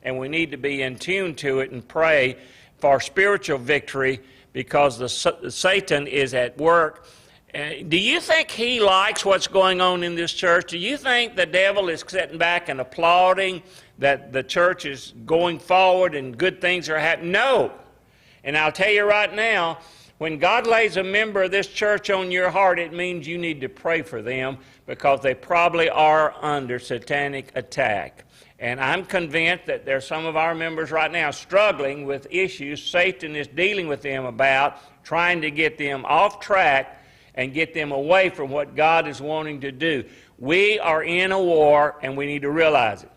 and we need to be in tune to it and pray for spiritual victory because Satan is at work. Do you think he likes what's going on in this church? Do you think the devil is sitting back and applauding that the church is going forward and good things are happening? No. And I'll tell you right now, when God lays a member of this church on your heart, it means you need to pray for them because they probably are under satanic attack. And I'm convinced that there's some of our members right now struggling with issues Satan is dealing with them about, trying to get them off track and get them away from what God is wanting to do. We are in a war, and we need to realize it.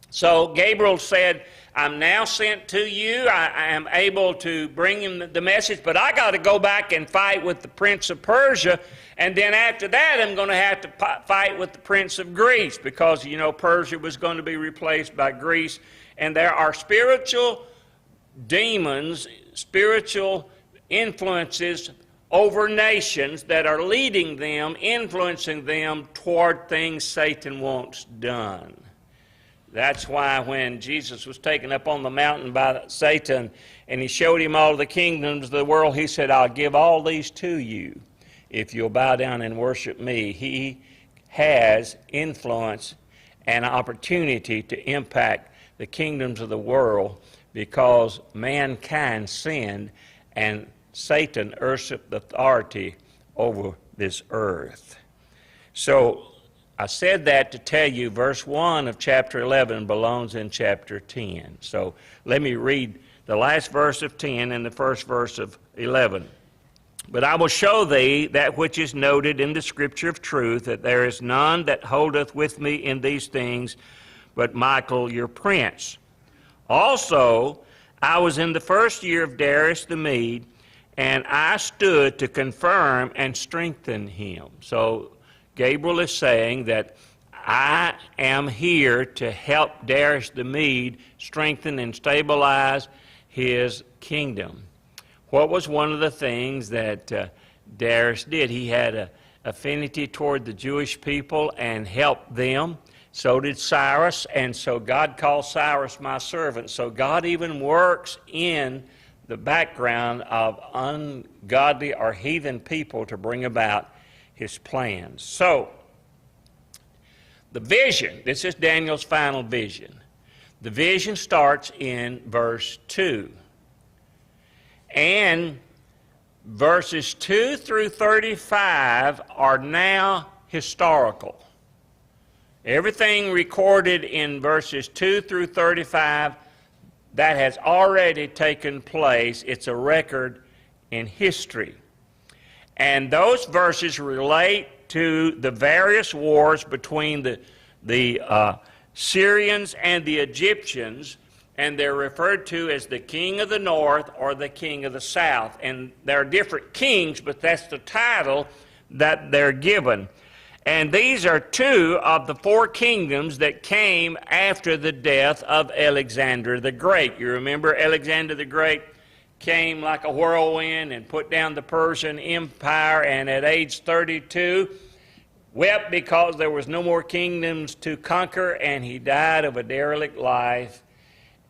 So Gabriel said, I'm now sent to you. I am able to bring him the message, but I got to go back and fight with the prince of Persia, and then after that I'm going to have to fight with the prince of Greece, because, you know, Persia was going to be replaced by Greece, and there are spiritual demons, spiritual influences over nations that are leading them, influencing them toward things Satan wants done. That's why when Jesus was taken up on the mountain by Satan and he showed him all the kingdoms of the world, he said, I'll give all these to you if you'll bow down and worship me. He has influence and opportunity to impact the kingdoms of the world because mankind sinned and Satan usurped authority over this earth. So I said that to tell you verse 1 of chapter 11 belongs in chapter 10. So let me read the last verse of 10 and the first verse of 11. But I will show thee that which is noted in the scripture of truth, that there is none that holdeth with me in these things but Michael your prince. Also, I was in the first year of Darius the Mede, and I stood to confirm and strengthen him. So Gabriel is saying that I am here to help Darius the Mede strengthen and stabilize his kingdom. What was one of the things that Darius did? He had an affinity toward the Jewish people and helped them. So did Cyrus, and so God called Cyrus my servant. So God even works in the background of ungodly or heathen people to bring about his plans. So, the vision, this is Daniel's final vision. The vision starts in verse 2. And verses 2 through 35 are now historical. Everything recorded in verses 2 through 35, that has already taken place. It's a record in history. And those verses relate to the various wars between the Syrians and the Egyptians, and they're referred to as the king of the north or the king of the south. And there are different kings, but that's the title that they're given. And these are two of the four kingdoms that came after the death of Alexander the Great. You remember Alexander the Great came like a whirlwind and put down the Persian Empire, and at age 32 wept because there was no more kingdoms to conquer, and he died of a derelict life,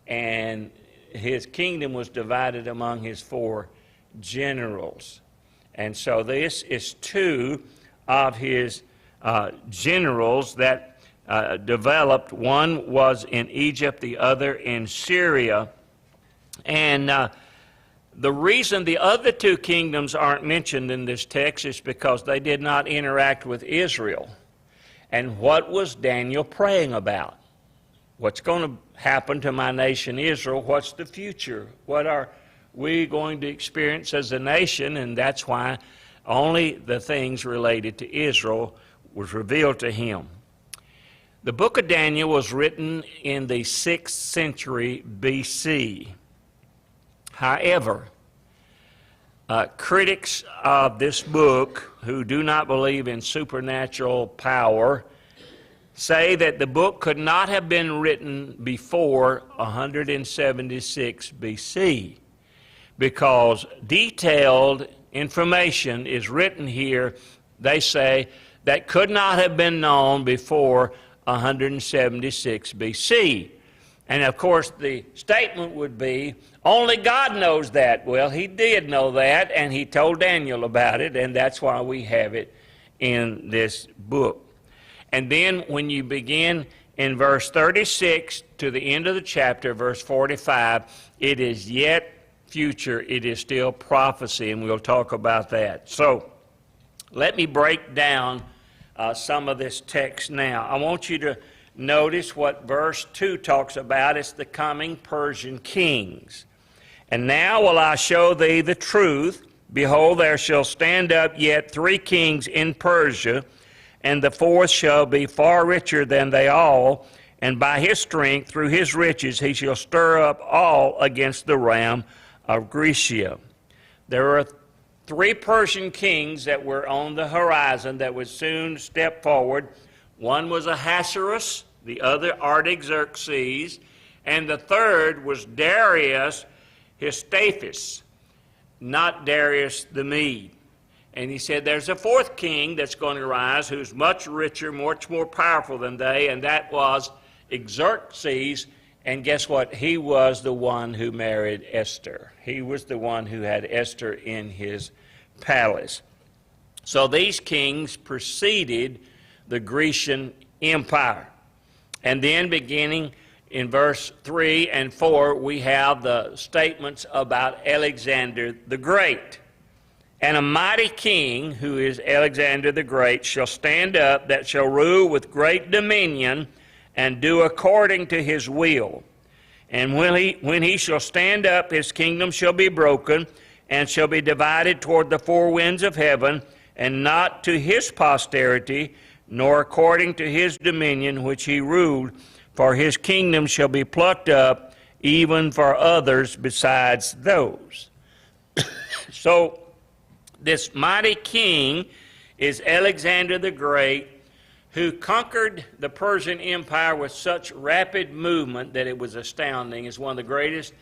and his kingdom was divided among his four generals. And so this is two of his generals that developed. One was in Egypt, the other in Syria. And the reason the other two kingdoms aren't mentioned in this text is because they did not interact with Israel. And what was Daniel praying about? What's going to happen to my nation Israel? What's the future? What are we going to experience as a nation? And that's why only the things related to Israel was revealed to him. The book of Daniel was written in the 6th century BC. However, critics of this book who do not believe in supernatural power say that the book could not have been written before 176 BC because detailed information is written here, they say, that could not have been known before 176 BC. And of course, the statement would be, only God knows that. Well, he did know that, and he told Daniel about it, and that's why we have it in this book. And then when you begin in verse 36 to the end of the chapter, verse 45, it is yet future. It is still prophecy, and we'll talk about that. So let me break down some of this text now. I want you to notice what verse 2 talks about. It's the coming Persian kings. And now will I show thee the truth. Behold, there shall stand up yet 3 kings in Persia, and the 4th shall be far richer than they all, and by his strength, through his riches, he shall stir up all against the realm of Grecia. There are 3 Persian kings that were on the horizon that would soon step forward. One was Ahasuerus, the other Artaxerxes, and the third was Darius Histaphus, not Darius the Mede. And he said there's a 4th king that's going to rise who's much richer, much more powerful than they, and that was Xerxes. And guess what? He was the one who married Esther. He was the one who had Esther in his palace. So these kings preceded the Grecian Empire. And then beginning in verse 3 and 4, we have the statements about Alexander the Great. And a mighty king, who is Alexander the Great, shall stand up, that shall rule with great dominion, and do according to his will. And when he shall stand up, his kingdom shall be broken, and shall be divided toward the 4 winds of heaven, and not to his posterity, nor according to his dominion which he ruled, for his kingdom shall be plucked up, even for others besides those. So this mighty king is Alexander the Great, who conquered the Persian Empire with such rapid movement that it was astounding. It's one of the greatest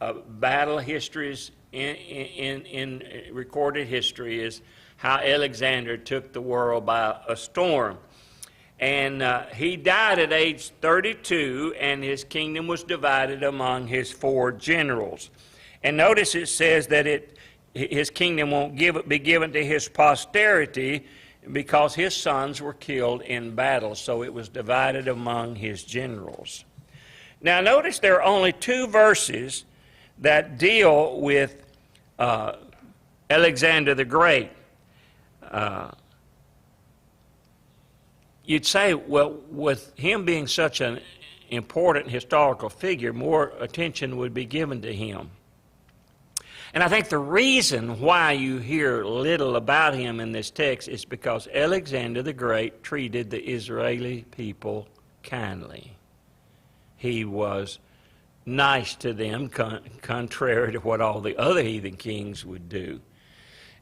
battle histories in recorded history, is how Alexander took the world by a storm. And he died at age 32, and his kingdom was divided among his 4 generals. And notice it says that his kingdom won't be given to his posterity, because his sons were killed in battle, so it was divided among his generals. Now notice there are only 2 verses that deal with Alexander the Great. You'd say, well, with him being such an important historical figure, more attention would be given to him. And I think the reason why you hear little about him in this text is because Alexander the Great treated the Israeli people kindly. He was nice to them, contrary to what all the other heathen kings would do.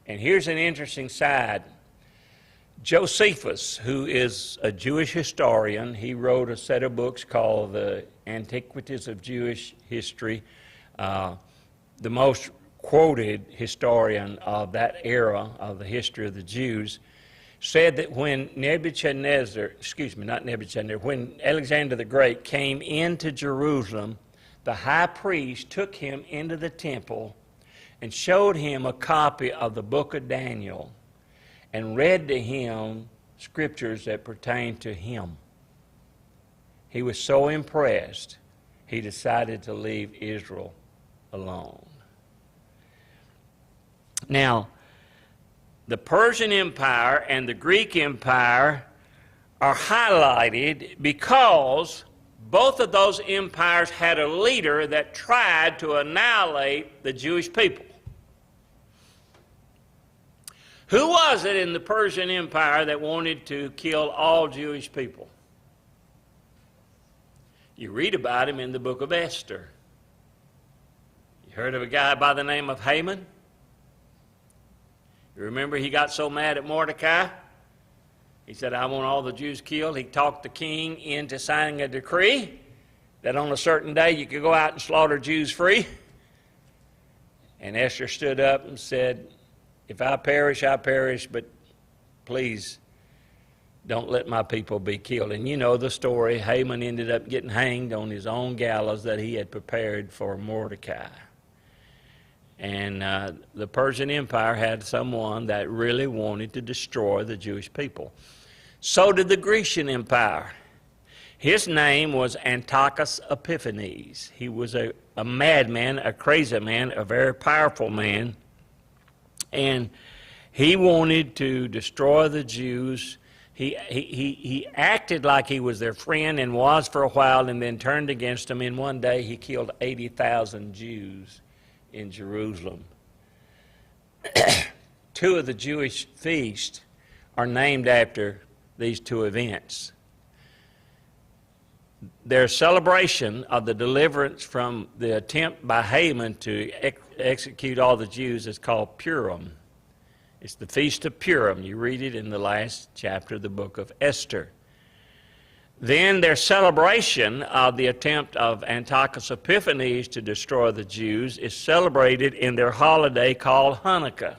And here's an interesting side. Josephus, who is a Jewish historian, he wrote a set of books called the Antiquities of Jewish History, the most quoted historian of that era of the history of the Jews, said that when when Alexander the Great came into Jerusalem, the high priest took him into the temple and showed him a copy of the book of Daniel and read to him scriptures that pertained to him. He was so impressed, he decided to leave Israel alone. Now, the Persian Empire and the Greek Empire are highlighted because both of those empires had a leader that tried to annihilate the Jewish people. Who was it in the Persian Empire that wanted to kill all Jewish people? You read about him in the book of Esther. You heard of a guy by the name of Haman? You remember he got so mad at Mordecai? He said, I want all the Jews killed. He talked the king into signing a decree that on a certain day you could go out and slaughter Jews free. And Esther stood up and said, if I perish, I perish, but please don't let my people be killed. And you know the story. Haman ended up getting hanged on his own gallows that he had prepared for Mordecai. And the Persian Empire had someone that really wanted to destroy the Jewish people. So did the Grecian Empire. His name was Antiochus Epiphanes. He was a madman, a crazy man, a very powerful man. And he wanted to destroy the Jews. He acted like he was their friend and was for a while, and then turned against them. And one day he killed 80,000 Jews in Jerusalem. Two of the Jewish feasts are named after these two events. Their celebration of the deliverance from the attempt by Haman to execute all the Jews is called Purim. It's the Feast of Purim. You read it in the last chapter of the book of Esther. Then their celebration of the attempt of Antiochus Epiphanes to destroy the Jews is celebrated in their holiday called Hanukkah.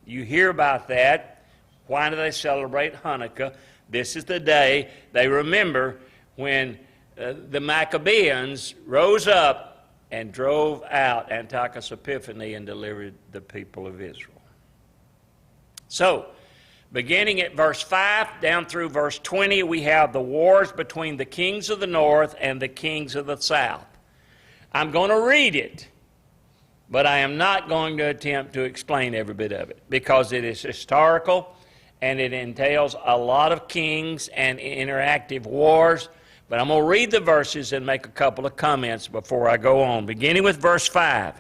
You hear about that. Why do they celebrate Hanukkah? This is the day they remember when the Maccabees rose up and drove out Antiochus Epiphanes and delivered the people of Israel. So, beginning at verse 5 down through verse 20, we have the wars between the kings of the north and the kings of the south. I'm going to read it, but I am not going to attempt to explain every bit of it, because it is historical and it entails a lot of kings and interactive wars. But I'm going to read the verses and make a couple of comments before I go on. Beginning with verse 5.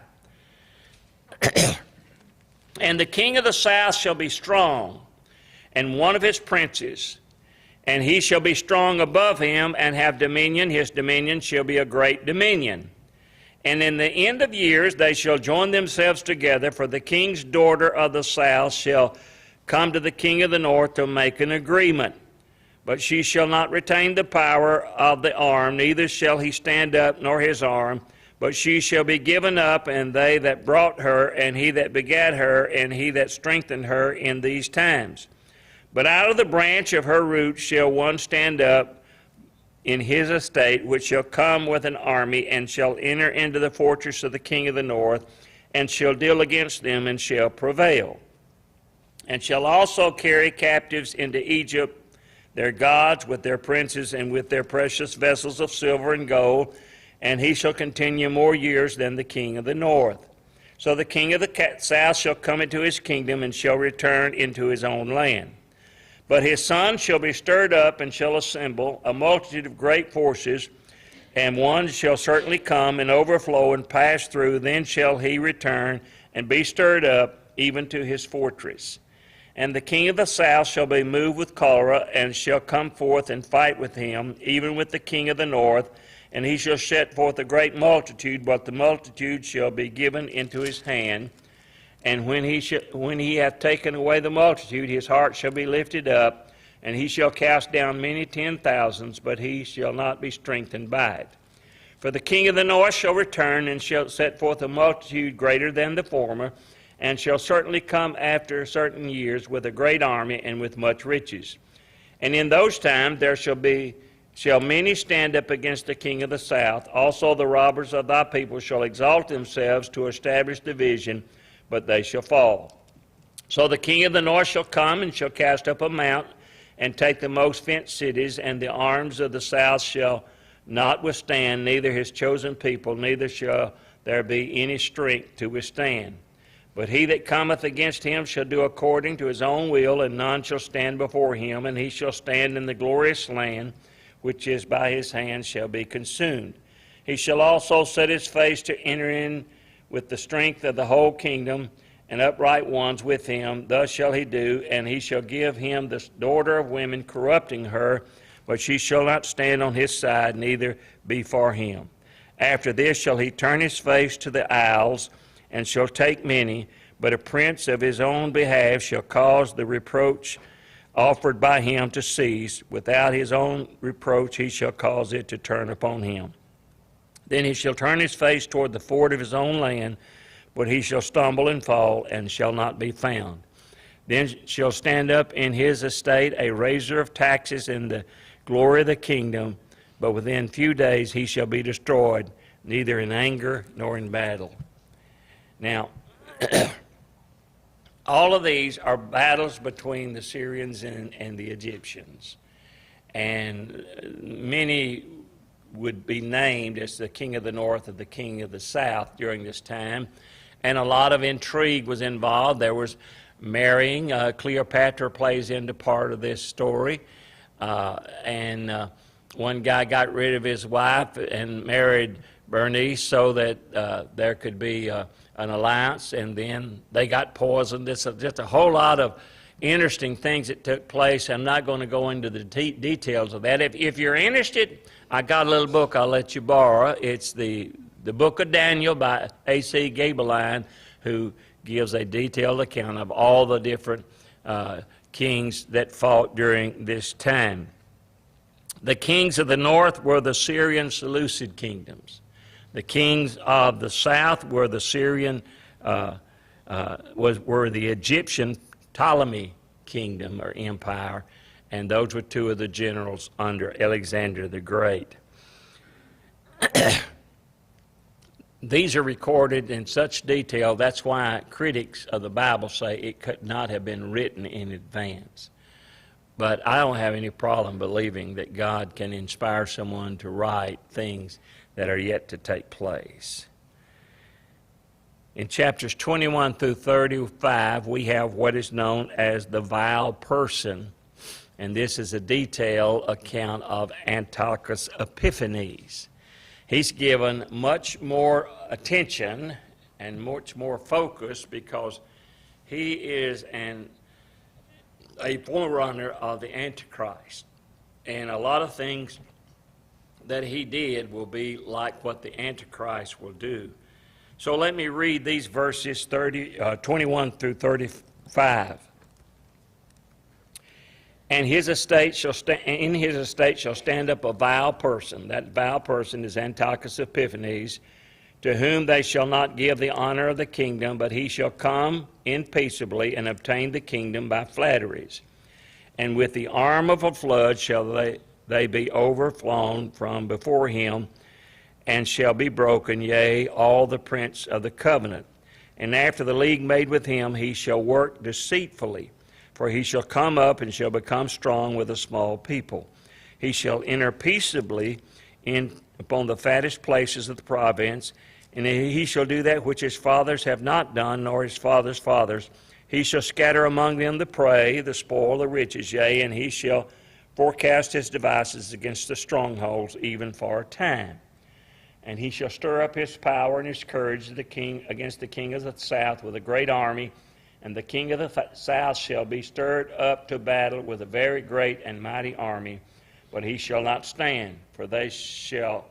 And the king of the south shall be strong, and one of his princes, and he shall be strong above him, and have dominion. His dominion shall be a great dominion. And in the end of years they shall join themselves together, for the king's daughter of the south shall come to the king of the north to make an agreement. But she shall not retain the power of the arm, neither shall he stand up nor his arm, but she shall be given up, and they that brought her, and he that begat her, and he that strengthened her in these times. But out of the branch of her roots shall one stand up in his estate, which shall come with an army, and shall enter into the fortress of the king of the north, and shall deal against them, and shall prevail. And shall also carry captives into Egypt their gods with their princes, and with their precious vessels of silver and gold, and he shall continue more years than the king of the north. So the king of the south shall come into his kingdom, and shall return into his own land. But his son shall be stirred up, and shall assemble a multitude of great forces, and one shall certainly come and overflow and pass through. Then shall he return and be stirred up even to his fortress. And the king of the south shall be moved with cholera, and shall come forth and fight with him, even with the king of the north. And he shall set forth a great multitude, but the multitude shall be given into his hand. And when he hath taken away the multitude, his heart shall be lifted up, and he shall cast down many 10,000s, but he shall not be strengthened by it. For the king of the north shall return, and shall set forth a multitude greater than the former, and shall certainly come after certain years with a great army and with much riches. And in those times there shall many stand up against the king of the south. Also the robbers of thy people shall exalt themselves to establish division, but they shall fall. So the king of the north shall come, and shall cast up a mount, and take the most fenced cities, and the arms of the south shall not withstand, neither his chosen people, neither shall there be any strength to withstand. But he that cometh against him shall do according to his own will, and none shall stand before him, and he shall stand in the glorious land, which is by his hand shall be consumed. He shall also set his face to enter in with the strength of the whole kingdom, and upright ones with him. Thus shall he do, and he shall give him the daughter of women, corrupting her, but she shall not stand on his side, neither be for him. After this shall he turn his face to the isles, and shall take many, but a prince of his own behalf shall cause the reproach offered by him to cease. Without his own reproach he shall cause it to turn upon him. Then he shall turn his face toward the ford of his own land, but he shall stumble and fall, and shall not be found. Then shall stand up in his estate a raiser of taxes in the glory of the kingdom, but within few days he shall be destroyed, neither in anger nor in battle. Now, all of these are battles between the Syrians and the Egyptians. And many would be named as the king of the north and the king of the south during this time. And a lot of intrigue was involved. There was marrying. Cleopatra plays into part of this story. One guy got rid of his wife and married Bernice so that there could be an alliance, and then they got poisoned. It's just a whole lot of interesting things that took place. I'm not going to go into the details of that. If you're interested, I got a little book I'll let you borrow. It's the Book of Daniel by A.C. Gabeline, who gives a detailed account of all the different kings that fought during this time. The kings of the north were the Syrian Seleucid kingdoms. The kings of the south were the Syrian, were the Egyptian Ptolemy kingdom or empire, and those were two of the generals under Alexander the Great. These are recorded in such detail, that's why critics of the Bible say it could not have been written in advance. But I don't have any problem believing that God can inspire someone to write things that are yet to take place. In chapters 21 through 35, we have what is known as the vile person, and this is a detailed account of Antiochus Epiphanes. He's given much more attention and much more focus because he is a forerunner of the Antichrist. And a lot of things that he did will be like what the Antichrist will do. So let me read these verses 21 through 35. And in his estate shall stand up a vile person. That vile person is Antiochus Epiphanes, to whom they shall not give the honor of the kingdom, but he shall come in peaceably and obtain the kingdom by flatteries. And with the arm of a flood shall they be overflown from before him, and shall be broken, yea, all the prince of the covenant. And after the league made with him, he shall work deceitfully. For he shall come up and shall become strong with a small people. He shall enter peaceably upon the fattest places of the province, and he shall do that which his fathers have not done, nor his fathers' fathers. He shall scatter among them the prey, the spoil, the riches, yea, and he shall forecast his devices against the strongholds, even for a time. And he shall stir up his power and his courage against the king of the south with a great army, and the king of the south shall be stirred up to battle with a very great and mighty army, but he shall not stand, for they shall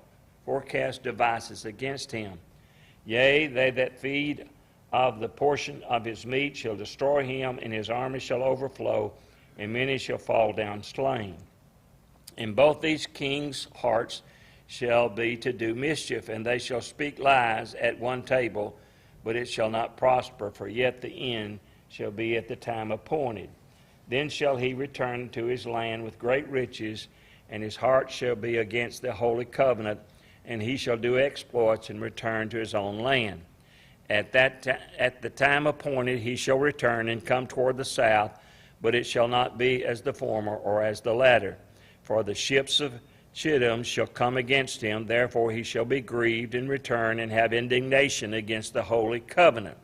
forecast devices against him. Yea, they that feed of the portion of his meat shall destroy him, and his army shall overflow, and many shall fall down slain. And both these kings' hearts shall be to do mischief, and they shall speak lies at one table, but it shall not prosper, for yet the end shall be at the time appointed. Then shall he return to his land with great riches, and his heart shall be against the holy covenant, and he shall do exploits and return to his own land. At the time appointed he shall return and come toward the south, but it shall not be as the former or as the latter. For the ships of Chittim shall come against him, therefore he shall be grieved and return and have indignation against the holy covenant.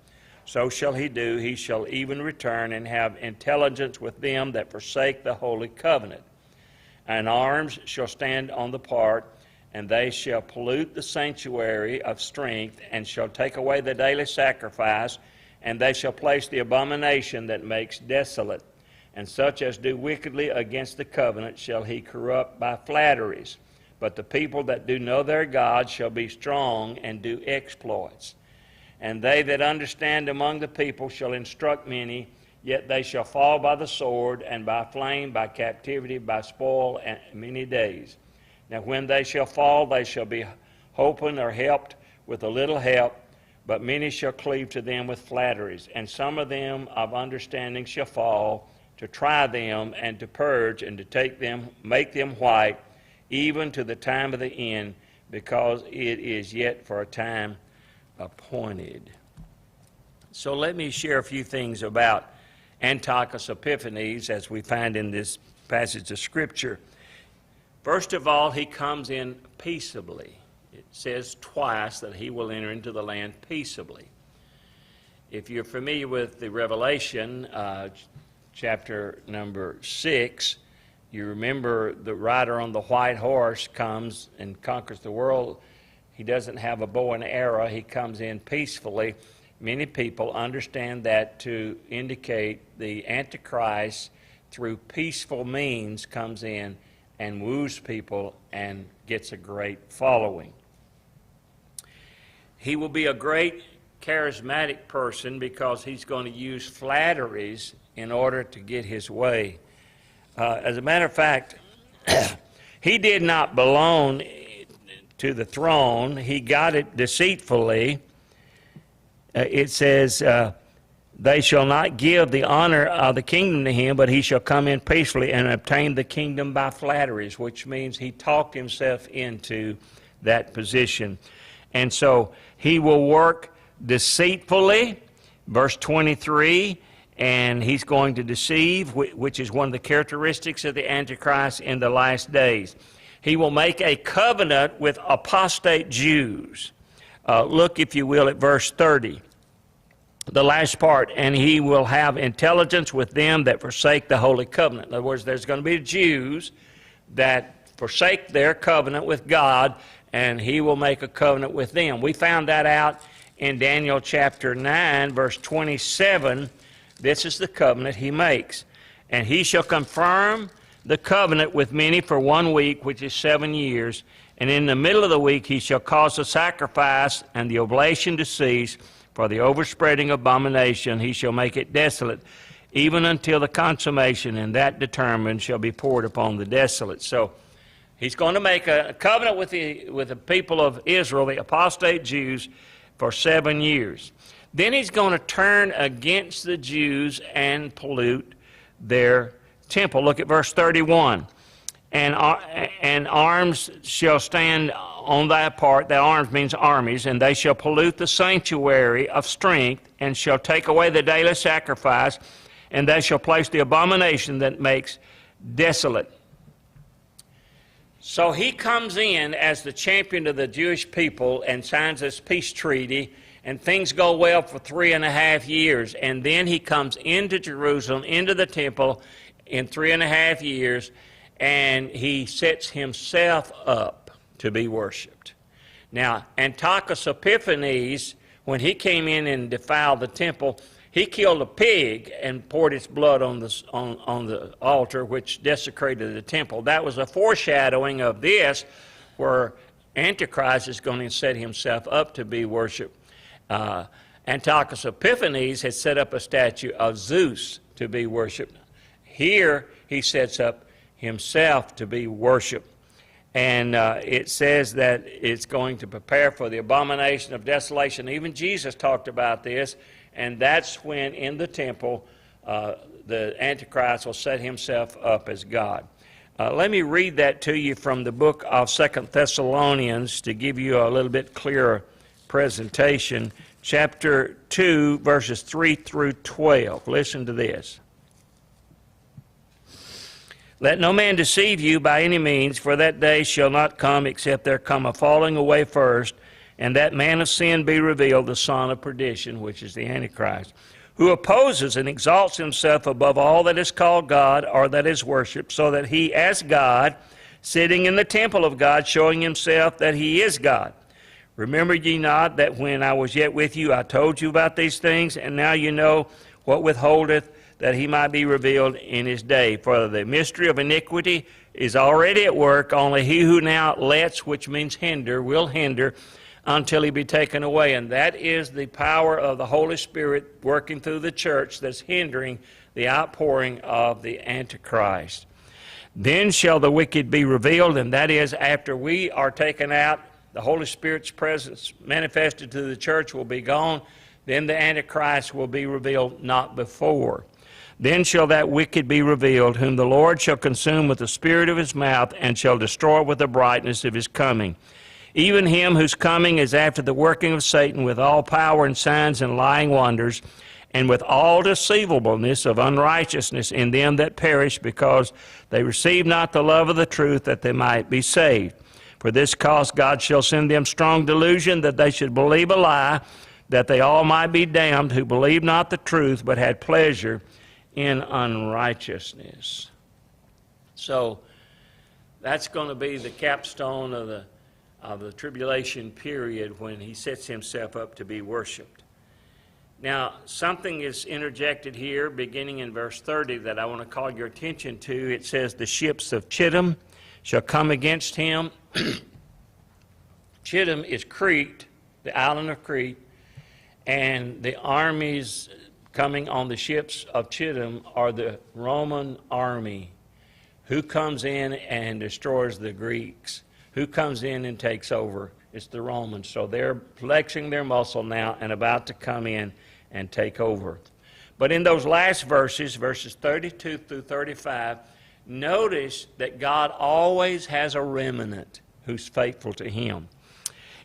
So shall he do, he shall even return and have intelligence with them that forsake the holy covenant. And arms shall stand on the part, and they shall pollute the sanctuary of strength, and shall take away the daily sacrifice, and they shall place the abomination that makes desolate. And such as do wickedly against the covenant shall he corrupt by flatteries. But the people that do know their God shall be strong and do exploits. And they that understand among the people shall instruct many, yet they shall fall by the sword, and by flame, by captivity, by spoil, and many days. Now when they shall fall, they shall be holpen or helped with a little help, but many shall cleave to them with flatteries, and some of them of understanding shall fall, to try them and to purge and to take them, make them white, even to the time of the end, because it is yet for a time appointed. So let me share a few things about Antiochus Epiphanes as we find in this passage of Scripture. First of all, he comes in peaceably. It says twice that he will enter into the land peaceably. If you're familiar with the Revelation, chapter number 6, you remember the rider on the white horse comes and conquers the world. He doesn't have a bow and arrow. He comes in peacefully. Many people understand that to indicate the Antichrist, through peaceful means, comes in and woos people and gets a great following. He will be a great charismatic person because he's going to use flatteries in order to get his way. As a matter of fact, he did not belong to the throne. He got it deceitfully. It says, they shall not give the honor of the kingdom to him, but he shall come in peacefully and obtain the kingdom by flatteries, which means he talked himself into that position. And so he will work deceitfully, verse 23, and he's going to deceive, which is one of the characteristics of the Antichrist in the last days. He will make a covenant with apostate Jews. Look, if you will, at verse 30. The last part, and he will have intelligence with them that forsake the holy covenant. In other words, there's going to be Jews that forsake their covenant with God, and he will make a covenant with them. We found that out in Daniel chapter 9, verse 27. This is the covenant he makes. And he shall confirm the covenant with many for 1 week, which is 7 years. And in the middle of the week he shall cause the sacrifice and the oblation to cease. For the overspreading abomination he shall make it desolate, even until the consummation, and that determined shall be poured upon the desolate. So he's going to make a covenant with the people of Israel, the apostate Jews, for 7 years. Then he's going to turn against the Jews and pollute their temple. Look at verse 31. And arms shall stand on thy part. That arms means armies. And they shall pollute the sanctuary of strength, and shall take away the daily sacrifice, and they shall place the abomination that makes desolate. So he comes in as the champion of the Jewish people and signs this peace treaty, and things go well for 3.5 years. And then he comes into Jerusalem, into the temple in 3.5 years, and he sets himself up to be worshipped. Now, Antiochus Epiphanes, when he came in and defiled the temple, he killed a pig and poured its blood on the altar, which desecrated the temple. That was a foreshadowing of this, where Antichrist is going to set himself up to be worshipped. Antiochus Epiphanes had set up a statue of Zeus to be worshipped. Here he sets up himself to be worshipped. And it says that it's going to prepare for the abomination of desolation. Even Jesus talked about this, and that's when in the temple the Antichrist will set himself up as God. Let me read that to you from the book of 2 Thessalonians to give you a little bit clearer presentation. Chapter 2, verses 3 through 12. Listen to this. Let no man deceive you by any means, for that day shall not come except there come a falling away first, and that man of sin be revealed, the son of perdition, which is the Antichrist, who opposes and exalts himself above all that is called God or that is worshipped, so that he as God, sitting in the temple of God, showing himself that he is God. Remember ye not that when I was yet with you, I told you about these things, and now you know what withholdeth, that he might be revealed in his day. For the mystery of iniquity is already at work, only he who now lets, which means hinder, will hinder until he be taken away. And that is the power of the Holy Spirit working through the church that's hindering the outpouring of the Antichrist. Then shall the wicked be revealed, and that is after we are taken out, the Holy Spirit's presence manifested to the church will be gone. Then the Antichrist will be revealed, not before. Then shall that wicked be revealed, whom the Lord shall consume with the spirit of his mouth, and shall destroy with the brightness of his coming. Even him whose coming is after the working of Satan, with all power and signs and lying wonders, and with all deceivableness of unrighteousness in them that perish, because they receive not the love of the truth, that they might be saved. For this cause God shall send them strong delusion, that they should believe a lie, that they all might be damned, who believed not the truth, but had pleasure in unrighteousness. So that's going to be the capstone of the tribulation period, when he sets himself up to be worshiped. Now, something is interjected here beginning in verse 30 that I want to call your attention to. It says, the ships of Chittim shall come against him. Chittim is Crete, the island of Crete, and the armies coming on the ships of Chittim are the Roman army. Who comes in and destroys the Greeks? Who comes in and takes over? It's the Romans. So they're flexing their muscle now and about to come in and take over. But in those last verses, verses 32 through 35, notice that God always has a remnant who's faithful to him.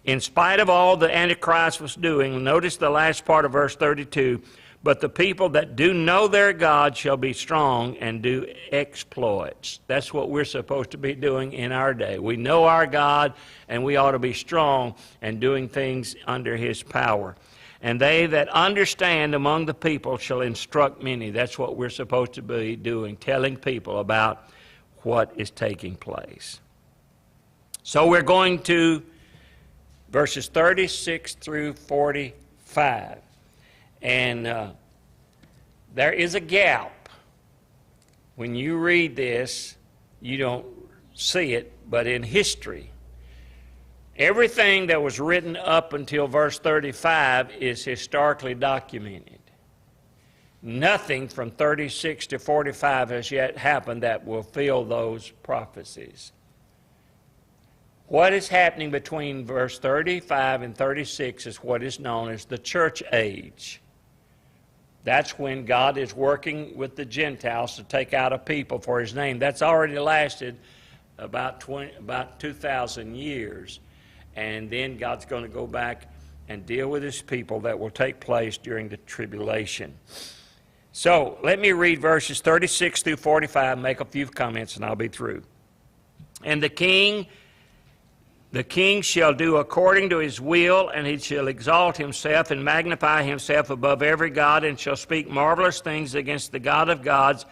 In spite of all the Antichrist was doing, notice the last part of verse 32, but the people that do know their God shall be strong and do exploits. That's what we're supposed to be doing in our day. We know our God, and we ought to be strong and doing things under his power. And they that understand among the people shall instruct many. That's what we're supposed to be doing, telling people about what is taking place. So we're going to verses 36 through 45. And there is a gap. When you read this, you don't see it, but in history, everything that was written up until verse 35 is historically documented. Nothing from 36 to 45 has yet happened that will fill those prophecies. What is happening between verse 35 and 36 is what is known as the church age. That's when God is working with the Gentiles to take out a people for his name. That's already lasted about 2,000 years. And then God's going to go back and deal with his people. That will take place during the tribulation. So let me read verses 36 through 45, make a few comments, and I'll be through. And the king shall do according to his will, and he shall exalt himself and magnify himself above every god, and shall speak marvelous things against the God of gods,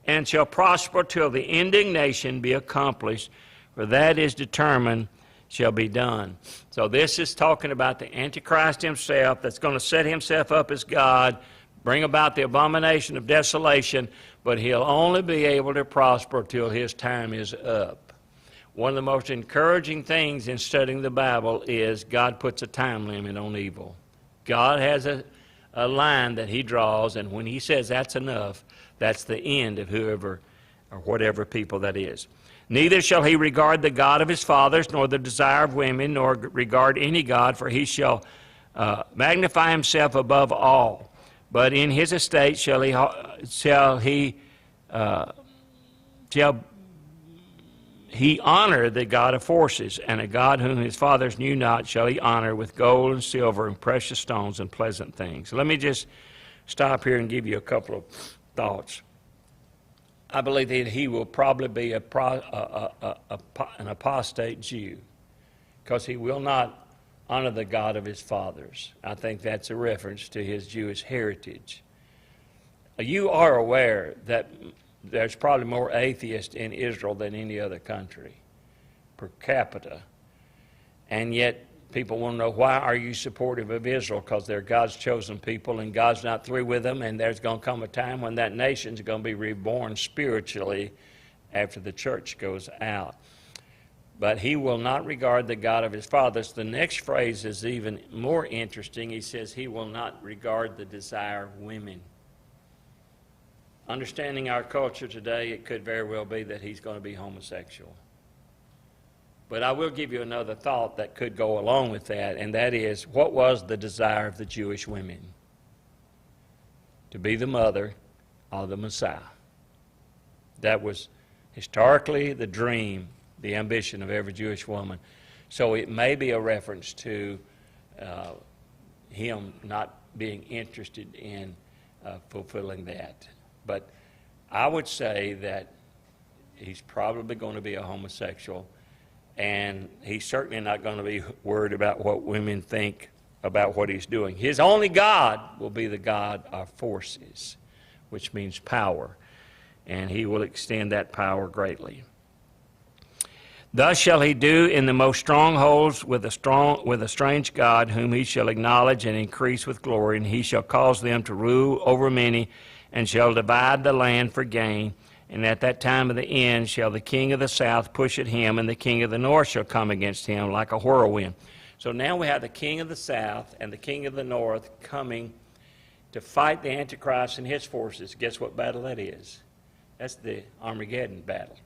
and shall prosper till the indignation be accomplished, for that is determined shall be done. So this is talking about the Antichrist himself that's going to set himself up as God, bring about the abomination of desolation, but he'll only be able to prosper till his time is up. One of the most encouraging things in studying the Bible is God puts a time limit on evil. God has a line that he draws, and when he says that's enough, that's the end of whoever or whatever people that is. Neither shall he regard the God of his fathers, nor the desire of women, nor regard any god, for he shall magnify himself above all. But in his estate shall he honor the God of forces, and a God whom his fathers knew not shall he honor with gold and silver and precious stones and pleasant things. Let me just stop here and give you a couple of thoughts. I believe that he will probably be an apostate Jew, because he will not honor the God of his fathers. I think that's a reference to his Jewish heritage. You are aware that there's probably more atheists in Israel than any other country per capita. And yet people want to know, why are you supportive of Israel? Because they're God's chosen people, and God's not through with them, and there's going to come a time when that nation's going to be reborn spiritually after the church goes out. But he will not regard the God of his fathers. The next phrase is even more interesting. He says he will not regard the desire of women. Understanding our culture today, it could very well be that he's going to be homosexual. But I will give you another thought that could go along with that, and that is, what was the desire of the Jewish women? To be the mother of the Messiah. That was historically the dream, the ambition of every Jewish woman. So it may be a reference to him not being interested in fulfilling that. But I would say that he's probably going to be a homosexual, and he's certainly not going to be worried about what women think about what he's doing. His only God will be the God of forces, which means power, and he will extend that power greatly. Thus shall he do in the most strongholds with a strange God, whom he shall acknowledge and increase with glory, and he shall cause them to rule over many, and shall divide the land for gain. And at that time of the end shall the king of the south push at him, and the king of the north shall come against him like a whirlwind. So now we have the king of the south and the king of the north coming to fight the Antichrist and his forces. Guess what battle that is? That's the Armageddon battle.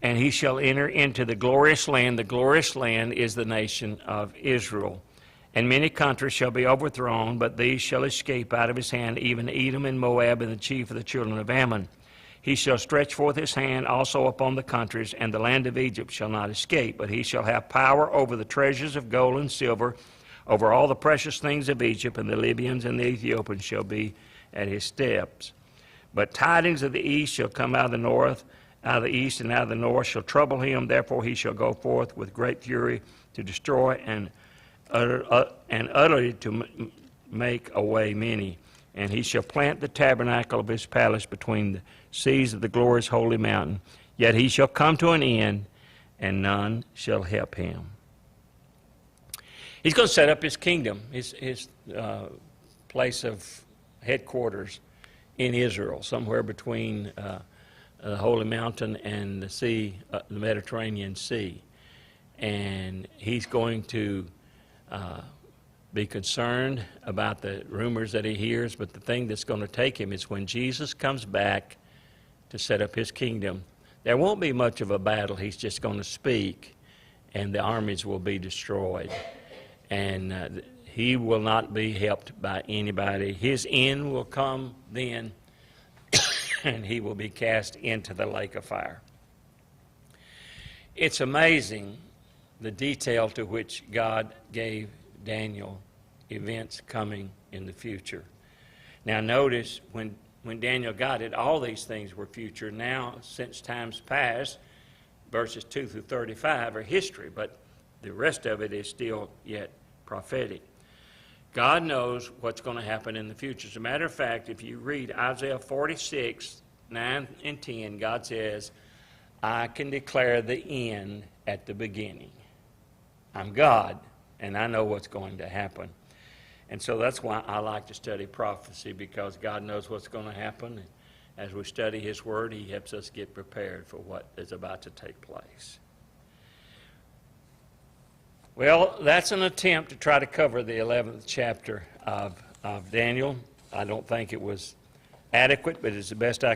And he shall enter into the glorious land. The glorious land is the nation of Israel. And many countries shall be overthrown, but these shall escape out of his hand, even Edom and Moab and the chief of the children of Ammon. He shall stretch forth his hand also upon the countries, and the land of Egypt shall not escape, but he shall have power over the treasures of gold and silver, over all the precious things of Egypt, and the Libyans and the Ethiopians shall be at his steps. But tidings of the east shall come out of the north, out of the east and out of the north shall trouble him. Therefore he shall go forth with great fury to destroy and utterly to make away many. And he shall plant the tabernacle of his palace between the seas of the glorious holy mountain. Yet he shall come to an end, and none shall help him. He's going to set up his kingdom, his place of headquarters in Israel, somewhere between the holy mountain and the sea, the Mediterranean Sea. And he's going to be concerned about the rumors that he hears, but the thing that's going to take him is when Jesus comes back to set up his kingdom, there won't be much of a battle. He's just going to speak, and the armies will be destroyed. And he will not be helped by anybody. His end will come then, and he will be cast into the lake of fire. It's amazing the detail to which God gave Daniel events coming in the future. Now notice when Daniel got it, all these things were future. Now, since times past, verses 2 through 35 are history, but the rest of it is still yet prophetic. God knows what's going to happen in the future. As a matter of fact, if you read Isaiah 46, 9 and 10, God says, I can declare the end at the beginning. I'm God, and I know what's going to happen. And so that's why I like to study prophecy, because God knows what's going to happen. And as we study His Word, He helps us get prepared for what is about to take place. Well, that's an attempt to try to cover the 11th chapter of Daniel. I don't think it was adequate, but it's the best I